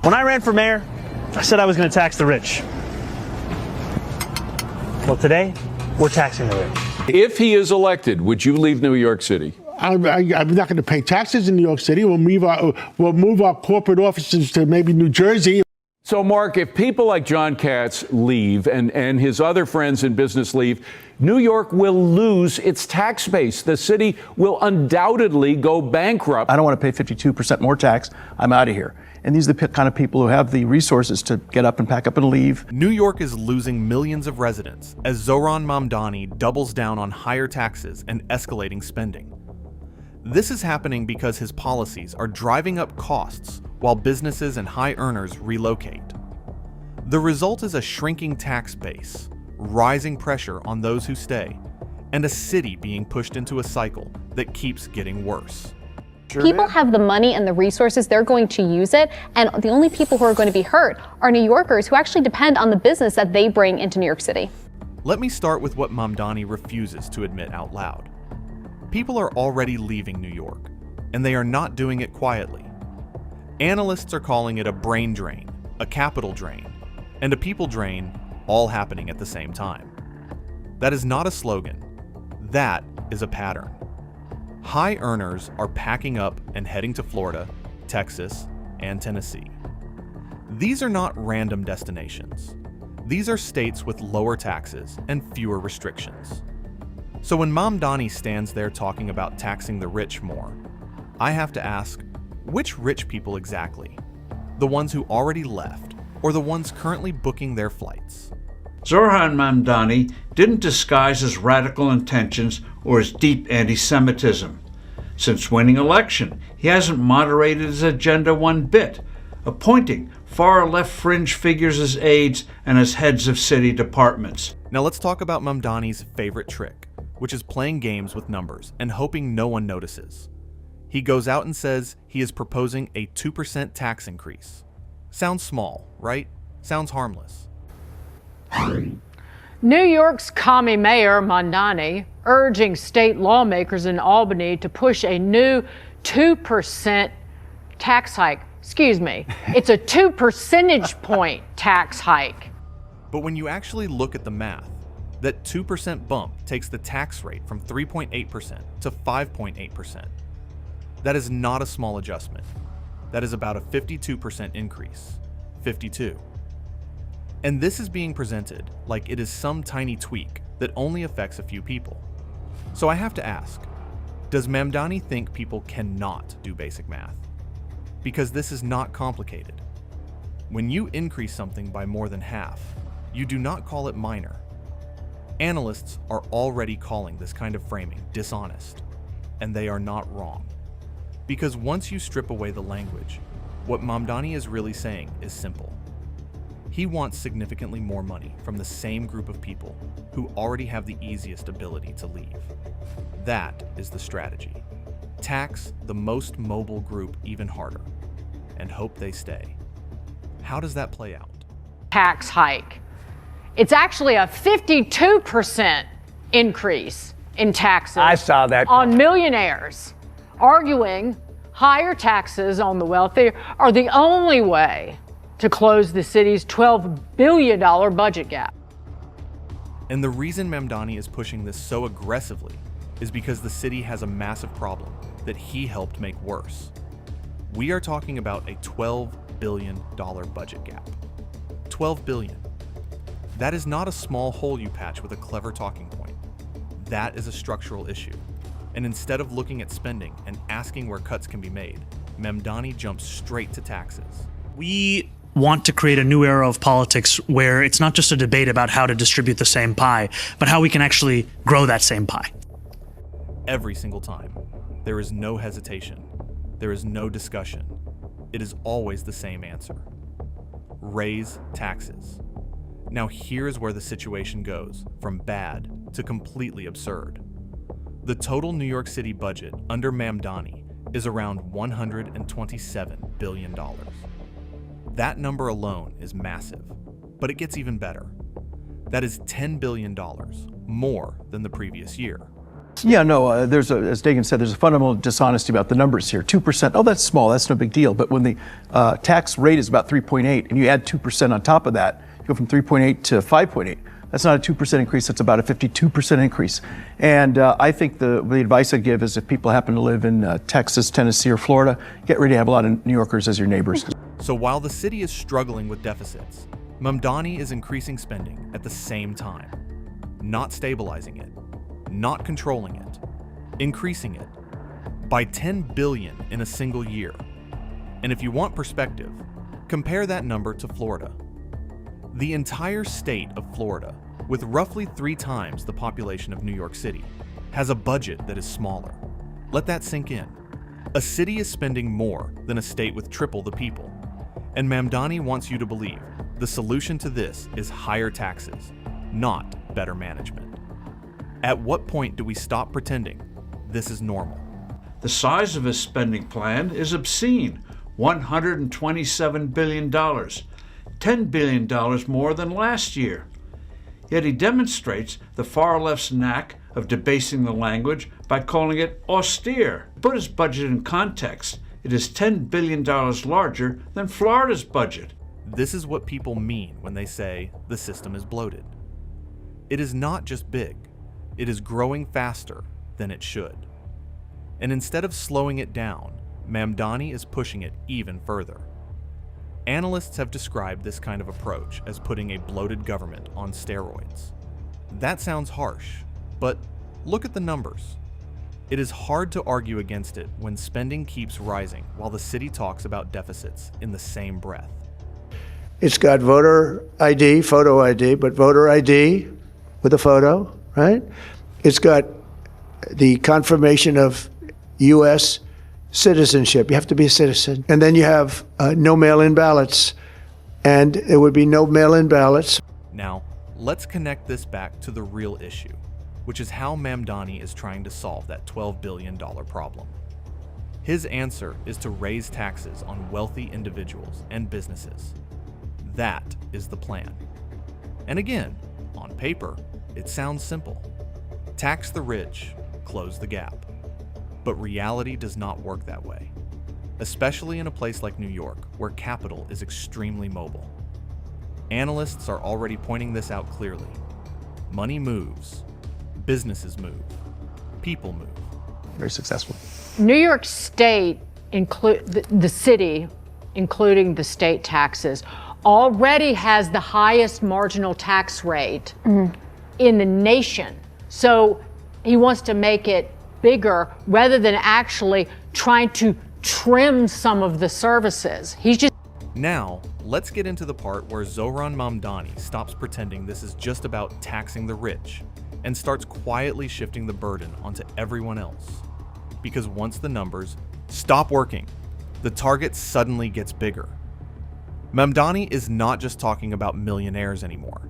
When I ran for mayor, I said I was going to tax the rich. Well, today, we're taxing the rich. If he is elected, would you leave New York City? I'm not going to pay taxes in New York City. We'll move our corporate offices to maybe New Jersey. So, Mark, if people like John Katz leave and his other friends in business leave, New York will lose its tax base. The city will undoubtedly go bankrupt. I don't want to pay 52% more tax. I'm out of here. And these are the kind of people who have the resources to get up and pack up and leave. New York is losing millions of residents as Zohran Mamdani doubles down on higher taxes and escalating spending. This is happening because his policies are driving up costs while businesses and high earners relocate. The result is a shrinking tax base, rising pressure on those who stay, and a city being pushed into a cycle that keeps getting worse. People have the money and the resources, they're going to use it, and the only people who are going to be hurt are New Yorkers who actually depend on the business that they bring into New York City. Let me start with what Mamdani refuses to admit out loud. People are already leaving New York, and they are not doing it quietly. Analysts are calling it a brain drain, a capital drain, and a people drain, all happening at the same time. That is not a slogan. That is a pattern. High earners are packing up and heading to Florida, Texas, and Tennessee. These are not random destinations. These are states with lower taxes and fewer restrictions. So when Mamdani stands there talking about taxing the rich more, I have to ask, which rich people exactly? The ones who already left, or the ones currently booking their flights? Zohran Mamdani didn't disguise his radical intentions or his deep anti-Semitism. Since winning election, he hasn't moderated his agenda one bit, appointing far-left fringe figures as aides and as heads of city departments. Now let's talk about Mamdani's favorite trick, which is playing games with numbers and hoping no one notices. He goes out and says he is proposing a 2% tax increase. Sounds small, right? Sounds harmless. New York's commie mayor, Mamdani, urging state lawmakers in Albany to push a new 2% tax hike. Excuse me, it's a 2 percentage point tax hike. But when you actually look at the math, that 2% bump takes the tax rate from 3.8% to 5.8%. That is not a small adjustment. That is about a 52% increase. 52. And this is being presented like it is some tiny tweak that only affects a few people. So I have to ask, does Mamdani think people cannot do basic math? Because this is not complicated. When you increase something by more than half, you do not call it minor. Analysts are already calling this kind of framing dishonest, and they are not wrong. Because once you strip away the language, what Mamdani is really saying is simple. He wants significantly more money from the same group of people who already have the easiest ability to leave. That is the strategy. Tax the most mobile group even harder and hope they stay. How does that play out? Tax hike. It's actually a 52% increase in taxes I saw that on millionaires, arguing higher taxes on the wealthy are the only way to close the city's $12 billion budget gap. And the reason Mamdani is pushing this so aggressively is because the city has a massive problem that he helped make worse. We are talking about a $12 billion budget gap. $12 billion. That is not a small hole you patch with a clever talking point. That is a structural issue. And instead of looking at spending and asking where cuts can be made, Mamdani jumps straight to taxes. We want to create a new era of politics where it's not just a debate about how to distribute the same pie, but how we can actually grow that same pie. Every single time. There is no hesitation. There is no discussion. It is always the same answer. Raise taxes. Now here is where the situation goes from bad to completely absurd. The total New York City budget under Mamdani is around $127 billion. That number alone is massive, but it gets even better. That is $10 billion more than the previous year. Yeah, no, as Dagan said, there's a fundamental dishonesty about the numbers here. 2%, oh, that's small, that's no big deal. But when the tax rate is about 3.8 and you add 2% on top of that, you go from 3.8 to 5.8. That's not a 2% increase, that's about a 52% increase. And I think the advice I'd give is if people happen to live in Texas, Tennessee, or Florida, get ready to have a lot of New Yorkers as your neighbors. So while the city is struggling with deficits, Mamdani is increasing spending at the same time, not stabilizing it, not controlling it, increasing it by $10 billion in a single year. And if you want perspective, compare that number to Florida. The entire state of Florida, with roughly 3 times the population of New York City, has a budget that is smaller. Let that sink in. A city is spending more than a state with triple the people. And Mamdani wants you to believe the solution to this is higher taxes, not better management. At what point do we stop pretending this is normal? The size of his spending plan is obscene, $127 billion, $10 billion more than last year. Yet he demonstrates the far left's knack of debasing the language by calling it austere. To put his budget in context, it is $10 billion larger than Florida's budget. This is what people mean when they say the system is bloated. It is not just big, it is growing faster than it should. And instead of slowing it down, Mamdani is pushing it even further. Analysts have described this kind of approach as putting a bloated government on steroids. That sounds harsh, but look at the numbers. It is hard to argue against it when spending keeps rising while the city talks about deficits in the same breath. It's got voter ID, photo ID, but voter ID with a photo, right? It's got the confirmation of U.S. citizenship. You have to be a citizen. And then you have no mail-in ballots, and there would be no mail-in ballots. Now, let's connect this back to the real issue, which is how Mamdani is trying to solve that $12 billion problem. His answer is to raise taxes on wealthy individuals and businesses. That is the plan. And again, on paper, it sounds simple. Tax the rich, close the gap. But reality does not work that way, especially in a place like New York, where capital is extremely mobile. Analysts are already pointing this out clearly. Money moves, businesses move, people move. Very successful. New York State, the city, including the state taxes, already has the highest marginal tax rate in the nation. So he wants to make it bigger rather than actually trying to trim some of the services. He's just... Now, let's get into the part where Zohran Mamdani stops pretending this is just about taxing the rich and starts quietly shifting the burden onto everyone else. Because once the numbers stop working, the target suddenly gets bigger. Mamdani is not just talking about millionaires anymore.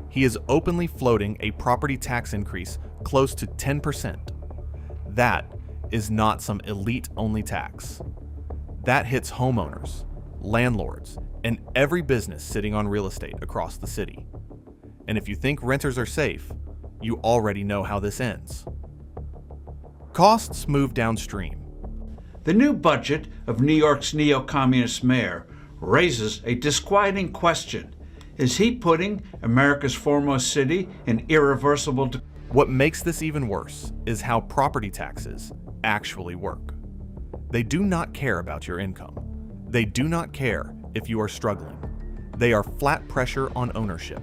He is openly floating a property tax increase close to 10%. That is not some elite-only tax. That hits homeowners, landlords, and every business sitting on real estate across the city. And if you think renters are safe, you already know how this ends. Costs move downstream. The new budget of New York's neo-communist mayor raises a disquieting question. Is he putting America's foremost city in irreversible decline? What makes this even worse is how property taxes actually work. They do not care about your income. They do not care if you are struggling. They are flat pressure on ownership.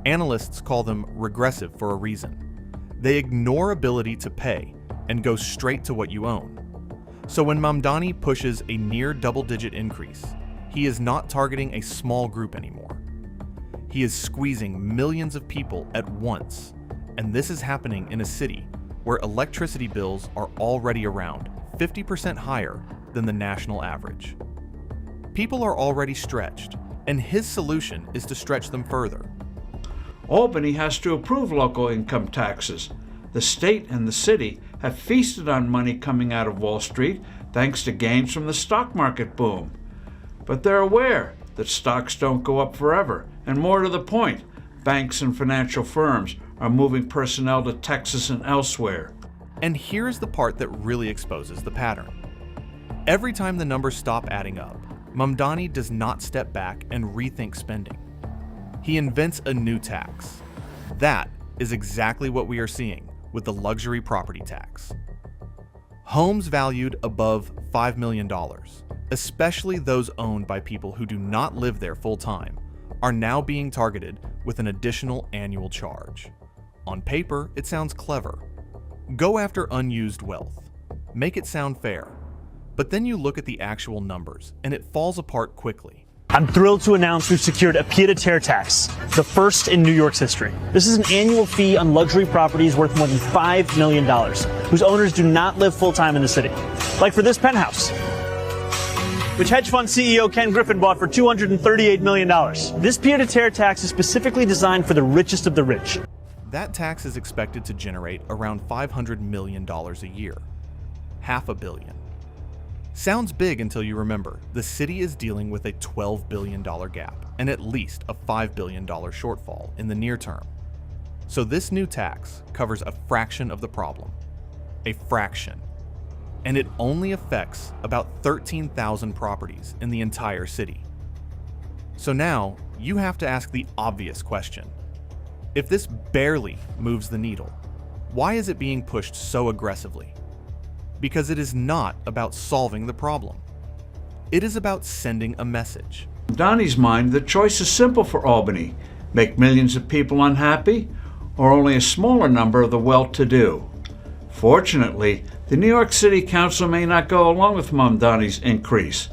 Analysts call them regressive for a reason. They ignore ability to pay and go straight to what you own. So when Mamdani pushes a near double-digit increase, he is not targeting a small group anymore. He is squeezing millions of people at once, and this is happening in a city where electricity bills are already around 50% higher than the national average. People are already stretched, and his solution is to stretch them further. Albany has to approve local income taxes. The state and the city have feasted on money coming out of Wall Street thanks to gains from the stock market boom. But they're aware that stocks don't go up forever, and more to the point, banks and financial firms are moving personnel to Texas and elsewhere. And here's the part that really exposes the pattern. Every time the numbers stop adding up, Mamdani does not step back and rethink spending. He invents a new tax. That is exactly what we are seeing with the luxury property tax. Homes valued above $5 million, especially those owned by people who do not live there full-time, are now being targeted with an additional annual charge. On paper, it sounds clever. Go after unused wealth. Make it sound fair. But then you look at the actual numbers, and it falls apart quickly. I'm thrilled to announce we've secured a pied-à-terre tax, the first in New York's history. This is an annual fee on luxury properties worth more than $5 million, whose owners do not live full-time in the city. Like for this penthouse, which hedge fund CEO Ken Griffin bought for $238 million. This pied-à-terre tax is specifically designed for the richest of the rich. That tax is expected to generate around $500 million a year. $500 million. Sounds big until you remember the city is dealing with a $12 billion gap and at least a $5 billion shortfall in the near term. So this new tax covers a fraction of the problem. A fraction. And it only affects about 13,000 properties in the entire city. So now you have to ask the obvious question. If this barely moves the needle, why is it being pushed so aggressively? Because it is not about solving the problem. It is about sending a message. In Donnie's mind, the choice is simple for Albany. Make millions of people unhappy, or only a smaller number of the well-to-do. Fortunately, the New York City Council may not go along with Mamdani's increase.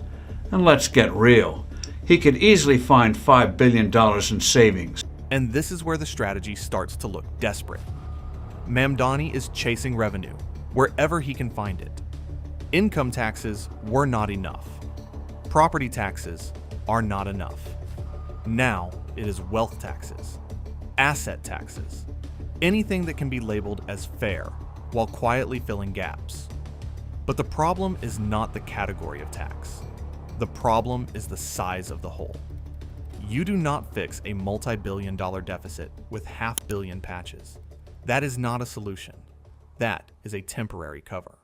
And let's get real. He could easily find $5 billion in savings. And this is where the strategy starts to look desperate. Mamdani is chasing revenue wherever he can find it. Income taxes were not enough. Property taxes are not enough. Now it is wealth taxes, asset taxes, anything that can be labeled as fair while quietly filling gaps. But the problem is not the category of tax. The problem is the size of the hole. You do not fix a multi-billion-dollar deficit with $500 million patches. That is not a solution. That is a temporary cover.